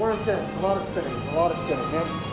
more intense, a lot of spinning, yeah?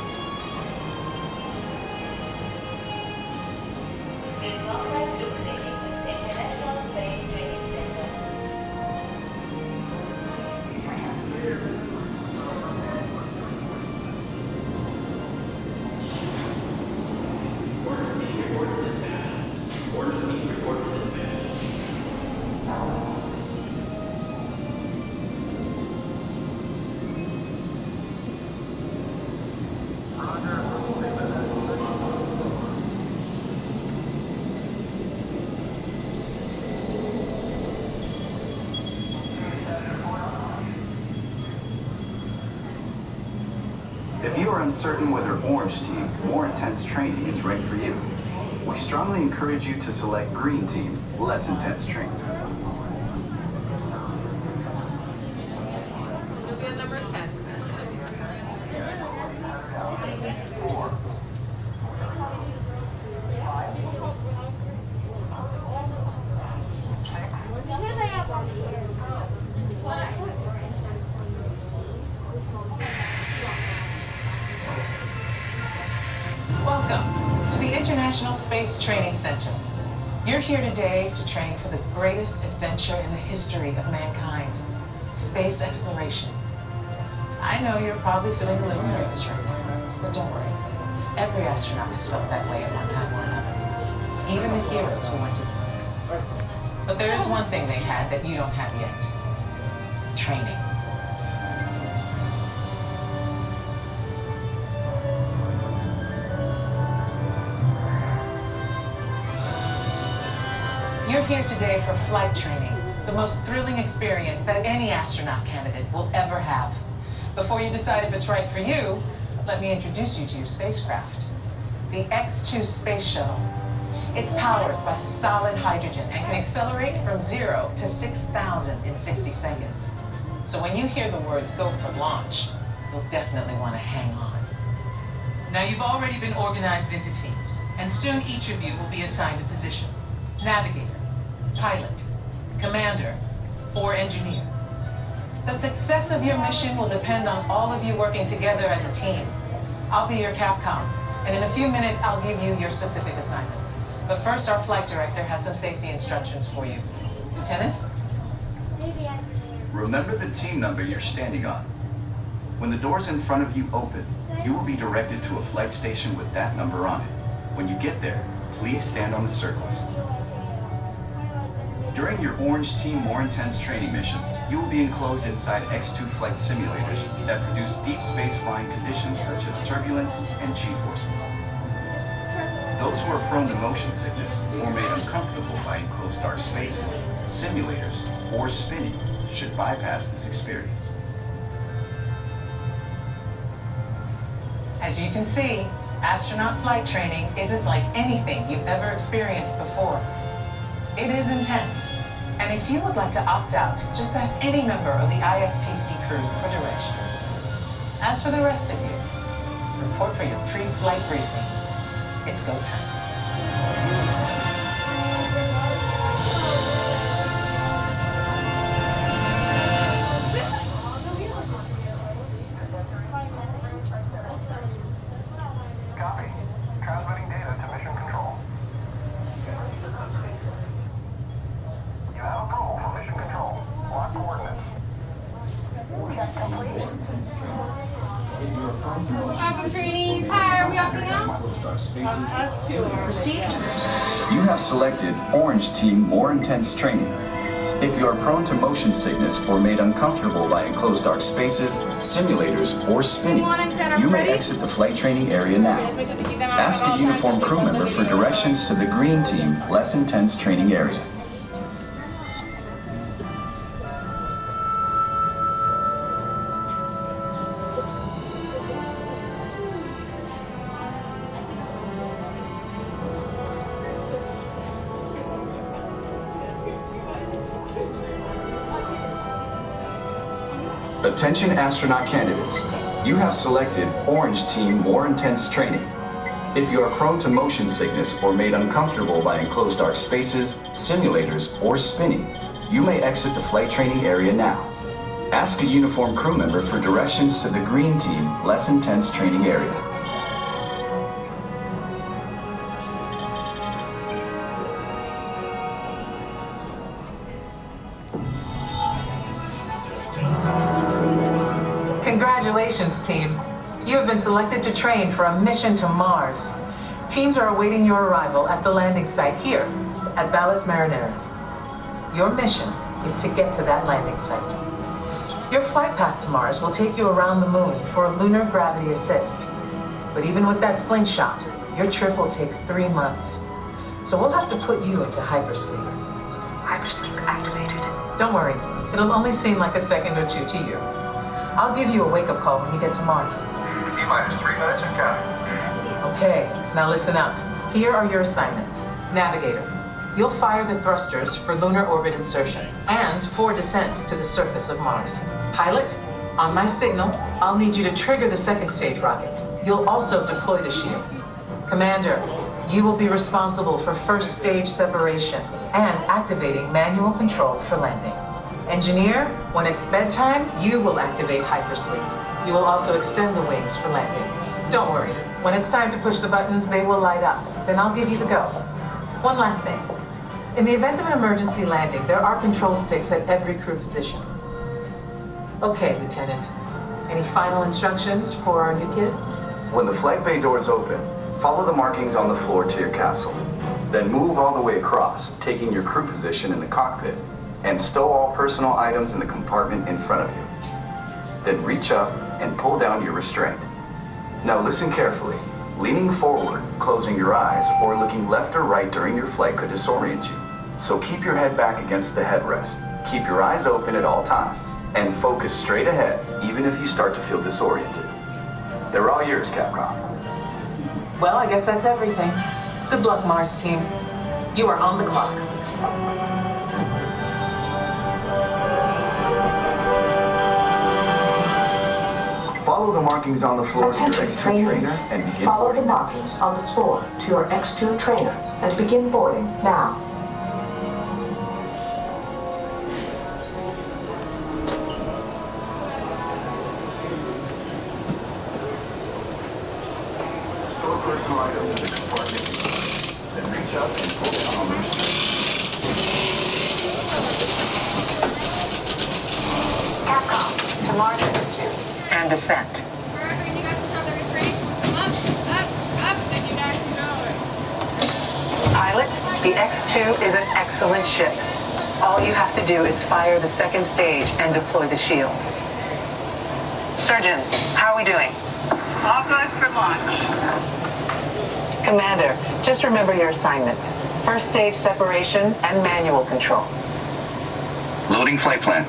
If you are uncertain whether Orange Team, more intense training is right for you, we strongly encourage you to select Green Team, less intense training. You'll be at number 10. Welcome to the International Space Training Center. You're here today to train for the greatest adventure in the history of mankind, space exploration. I know you're probably feeling a little nervous right now, but don't worry. Every astronaut has felt that way at one time or another, even the heroes who went to the moon. But there is one thing they had that you don't have yet: training. You're here today for flight training, the most thrilling experience that any astronaut candidate will ever have. Before you decide if it's right for you, let me introduce you to your spacecraft, the X-2 Space Shuttle. It's powered by solid hydrogen and can accelerate from 0 to 6,000 in 60 seconds. So when you hear the words "go for launch," you'll definitely want to hang on. Now, you've already been organized into teams, and soon each of you will be assigned a position: navigator, pilot, commander, or engineer. The success of your mission will depend on all of you working together as a team. I'll be your Capcom, and in a few minutes I'll give you your specific assignments. But first, our flight director has some safety instructions for you. Lieutenant? Remember the team number you're standing on. When the doors in front of you open, you will be directed to a flight station with that number on it. When you get there, please stand on the circles. During your Orange Team More Intense training mission, you will be enclosed inside X-2 flight simulators that produce deep space flying conditions such as turbulence and G-forces. Those who are prone to motion sickness or made uncomfortable by enclosed dark spaces, simulators, or spinning should bypass this experience. As you can see, astronaut flight training isn't like anything you've ever experienced before. It is intense, and if you would like to opt out, just ask any member of the ISTC crew for directions. As for the rest of you, report for your pre-flight briefing. It's go time. Copy. Transmitting data to mission control. You have approval for mission control. Lock coordinates. Check complete. Welcome, trainees. Hi, are we off now? Us too. You have selected Orange Team More Intense Training. If you are prone to motion sickness or made uncomfortable by enclosed dark spaces, simulators, or spinning, you may exit the flight training area now. Ask a uniformed crew member for directions to the Green Team Less Intense Training area. Attention astronaut candidates, you have selected Orange Team More Intense Training. If you are prone to motion sickness or made uncomfortable by enclosed dark spaces, simulators, or spinning, you may exit the flight training area now. Ask a uniformed crew member for directions to the green team, less intense training area. Congratulations, team. You have been selected to train for a mission to Mars. Teams are awaiting your arrival at the landing site here at Valles Marineris. Your mission is to get to that landing site. Your flight path to Mars will take you around the moon for a lunar gravity assist. But even with that slingshot, your trip will take 3 months. So we'll have to put you into hypersleep. Hypersleep activated. Don't worry, it'll only seem like a second or two to you. I'll give you a wake-up call when you get to Mars. T-minus 3 minutes and counting. Okay, now listen up. Here are your assignments. Navigator, you'll fire the thrusters for lunar orbit insertion and for descent to the surface of Mars. Pilot, on my signal, I'll need you to trigger the second stage rocket. You'll also deploy the shields. Commander, you will be responsible for first stage separation and activating manual control for landing. Engineer, when it's bedtime, you will activate hypersleep. You will also extend the wings for landing. Don't worry, when it's time to push the buttons, they will light up. Then I'll give you the go. One last thing. In the event of an emergency landing, there are control sticks at every crew position. Okay, Lieutenant. Any final instructions for our new kids? When the flight bay doors open, follow the markings on the floor to your capsule. Then move all the way across, taking your crew position in the cockpit, and stow all personal items in the compartment in front of you. Then reach up and pull down your restraint. Now listen carefully. Leaning forward, closing your eyes, or looking left or right during your flight could disorient you. So keep your head back against the headrest. Keep your eyes open at all times, and focus straight ahead, even if you start to feel disoriented. They're all yours, Capcom. Well, I guess that's everything. Good luck, Mars team. You are on the clock. Follow the markings on the floor to your Attention X2 trainees. trainer and begin Follow boarding. the markings on the floor to your X2 trainer and begin boarding now. Store personal items in the compartment. Then reach up and pull down on the Capcom, to Mars Institute. And descent. Wherever you guys control the restraint, push them up, and you guys can go. Pilot, the X2 is an excellent ship. All you have to do is fire the second stage and deploy the shields. Surgeon, how are we doing? All good for launch. Commander, just remember your assignments. First stage separation and manual control. Loading flight plan.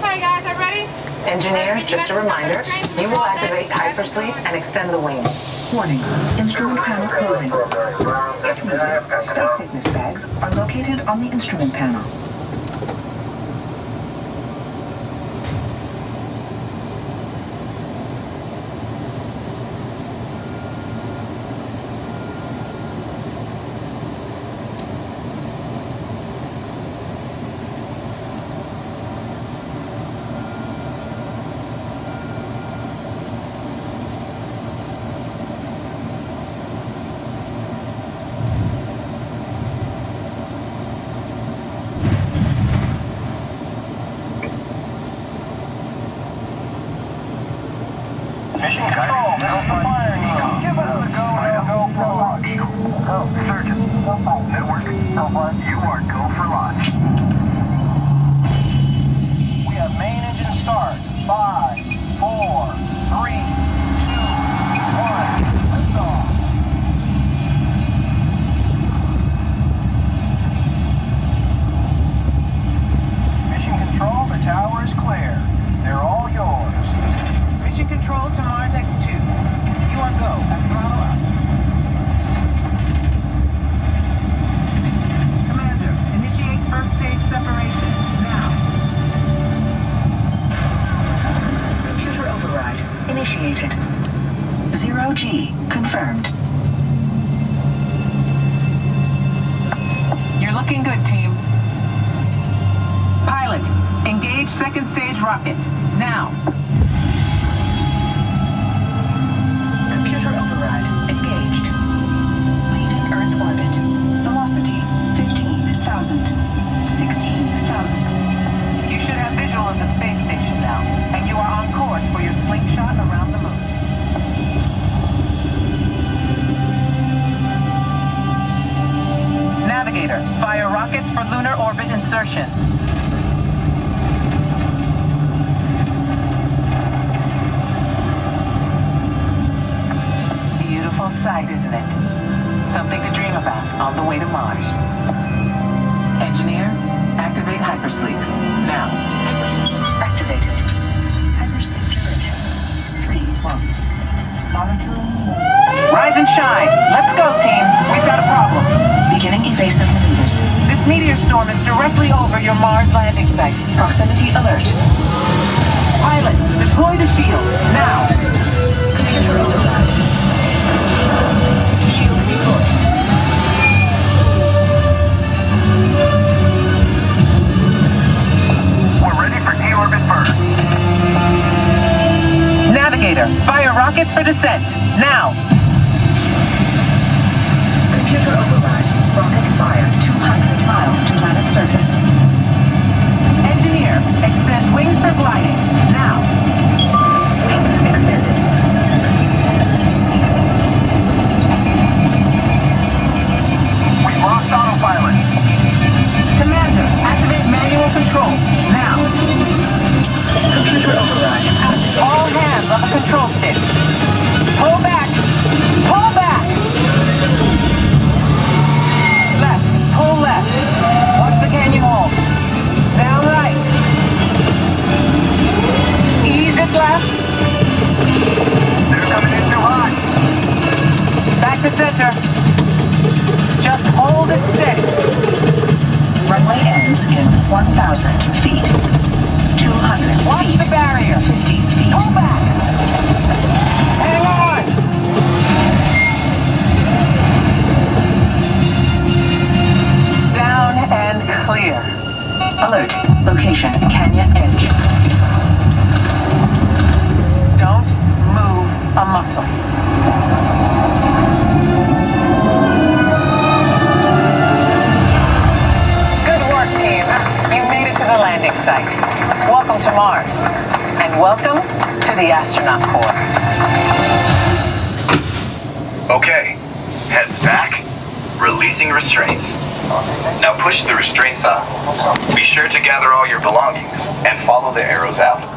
Hi guys, I'm ready. Engineer, just a reminder, you will activate hypersleep and extend the wings. Warning. Instrument panel closing. If needed, space sickness bags are located on the instrument panel. Mission control, this is the fire eagle. Give us the go for launch. Surgeon, network, you are go for launch. We have main engine start. 5, 4, 3, 2, 1. Lift off. Mission control, the tower is clear. They're all yours. Mission control to Mars X2. You are go at throttle up. Commander, initiate first stage separation now. Computer override initiated. 0G confirmed. You're looking good, team. Pilot, engage second stage rocket. Now. Computer override engaged. Leaving Earth orbit. Velocity 15,000. 16,000. You should have visual of the space station now, and you are on course for your slingshot around the moon. Navigator, fire rockets for lunar orbit insertion. Beautiful sight, isn't it? Something to dream about on the way to Mars. Engineer, activate hypersleep. Now. Activated. Hypersleep duration 3 months. Monitoring. Rise and shine. Let's go, team. We've got a problem. Beginning evasive maneuvers. This meteor storm is directly over your Mars landing site. Proximity alert. Pilot, deploy the shield. Now. Computer override. Shield deployed. We're ready for deorbit burn. Navigator, fire rockets for descent. Now. Computer override. Rocket fire 200 miles to planet surface. Engineer, extend wings for gliding. Now. Wings extended. We've lost autopilot. Commander, activate manual control. Now. Computer override activated. All hands on the control stick. Pull back. Pull back. Left. Pull left. Watch the canyon wall. Down right. Ease it left. They're coming in too hot. Back to center. Just hold it stick. Runway ends in 1,000 feet. 200 Watch feet. the barrier. 50 feet. Pull back. Hang on. Down and clear. Alert. Location canyon edge. Don't move a muscle. Good work, team. You made it to the landing site. Welcome to Mars. And welcome to the Astronaut Corps. Okay, heads back, releasing restraints. Now push the restraints up. Be sure to gather all your belongings and follow the arrows out.